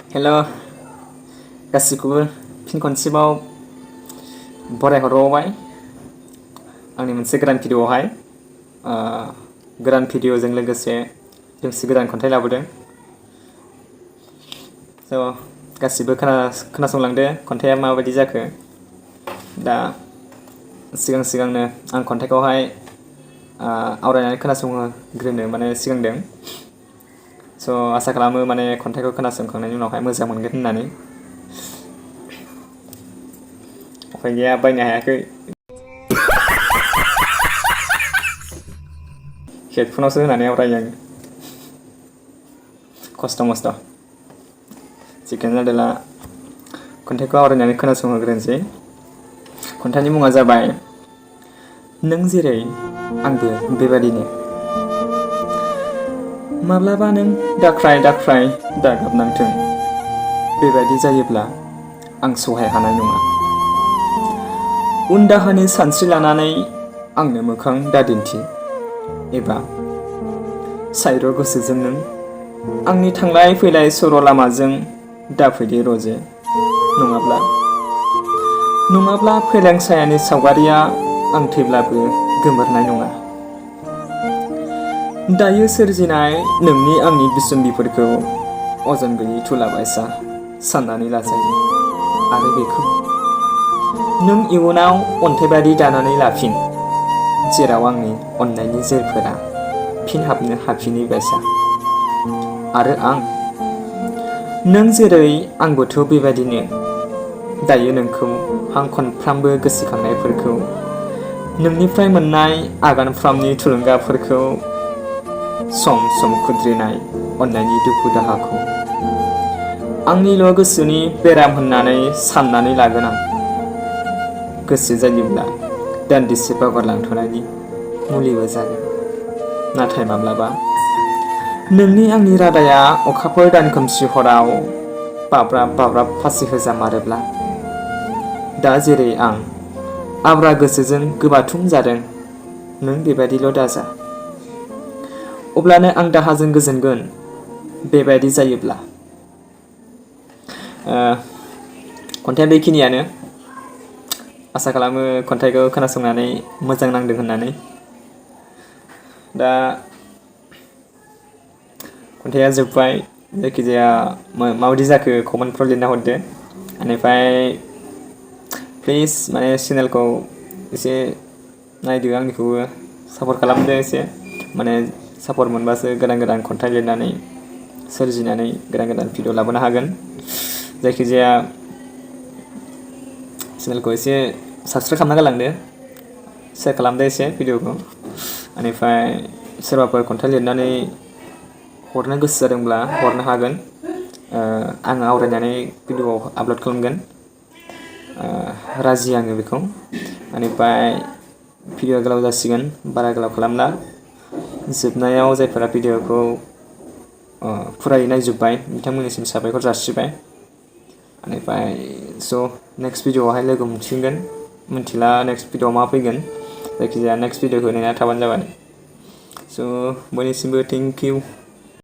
हेल' गासिखौबो फिन खनसेबाव बरायहरबावबाय आंनि मोनसे गोदान भिडिअ'आवहाय गोदान भिडिअ'जों लोगोसे दोंसे गोदान खन्थाइ लाबोदों। स' गासिबो खोनासंलांदो खन्थाइया माबायदि जाखो। दा सिगांनो आं खन्थाइखौहाय आवरायनानै खोनासंहोग्रोनो सिगांदों। स' आसा खालामो खन्थाइखौ खोनासंखांनायनि उनावहाय मोजां मोनगोन होननानै। उफाय गैया, बायनो हायाखै। हेडफनावसो होनानै आवरायो आङो खस्थ' मस्थ'। जिखुनु जादोला खन्थाइखौ आवरायनानै खोनासंहोग्रोनोसै। खन्थाइनि मुङा जाबाय नों जेरै आंबो बेबादिनो। माब्लाबा नों दाख्राय दागाबनांथों, बेबायदि जायोब्ला आं सहाय हानाय नङा। उन दाहानि सानस्रि लानानै आंनो मोखां दादिन्थि, एबा सायर' गोसोजों नों आंनि थांलाय फैलाय सर' लामाजों दाफैदे रजे। नङाब्ला फेलें सायानि सावगारिया आं थैब्लाबो गोमोरनाय नङा। दायो सोरजिनाय नोंनि आंनि बिसम्बिफोरखौ अजन गैयै थुलाबायसा साननानै लाजायो। आरो बेखौ नों इयुनाव अन्थाइबादि दानानै लाफिन, जेराव आंनि अननायनि जोरफोरा फिन हाबनो हाफिनै बायसा। आरो नों जेरै आंबोथ' बेबादिनो। दायो नोंखौ हां खनफ्रामबो गोसोखांनायफोरखौ, नोंनिफ्राय मोननाय आगानफ्रामनि थुलुंगाफोरखौ, सम सम खुद्रिनाय अननायनि दुखु दाहाखौ आंनिल' गोसोनि बेराम होननानै साननानै लागोन आं। गोसो जायोब्ला दान्दिसे बावगारलांथ'नायनि मुलिबो जागोन। नाथाय माब्लाबा नोंनि आंनि रादाया अखाफोर दानखोमसि हराव बाब्राब फासि होजामारोब्ला, दा जेरै आं आब्रा गोसोजों गोबाथुम जादों, नों बेबादिल' दाजा। अब्लानो आं दाहाजों गोजोनगोन, बेबायदि जायोब्ला। खन्थाइया बेखिनियानो। आसा खालामो खन्थाइखौ खोनासंनानै मोजां नांदों होननानै। दा खन्थाइया जोब्बाय। जायखिजाया माबायदि जाखो कमेन्टफ्राव लिरना हरदो। बेनिफ्राय प्लिज चेनेलखौ एसे नायदो, आंनिखौबो सापर्ट खालामदो एसे। सापर्ट मोनबासो गोदान खन्थाइ लिरनानै सोरजिनानै गोदान भिडिअ लाबोनो हागोन। जायखिजाया चेनेलखौ एसे साबसक्राइब खालामना गालांदो, शेयार खालामदो एसे भिडिअखौ। बेनिफ्राय सोरबाफोर खन्थाइ लिरनानै हरनो गोसो जादोंब्ला हरनो हागोन। आङो आवरायनानै भिडिअ आपल'ड खालामगोन। राजि आङो बेखौ। बेनिफ्राय भिडिअ गोलाव जासिगोन, बारा गोलाव खालामला। जोबनायाव जायफोरा भिडिअखौ फुरायै नायजोब्बाय बिथांमोननिसिम साबायखर जासिबाय। बेनिफ्राय नेक्स्ट भिडिअआवहाय लोगो मोनफिनगोन। मिथिला नेक्स्ट भिडिअआव मा फैगोन। जायखिजाया नेक्स्ट भिडिअखौ नेना थाबानो जाबाय। बयनिसिमबो थेंक इउ।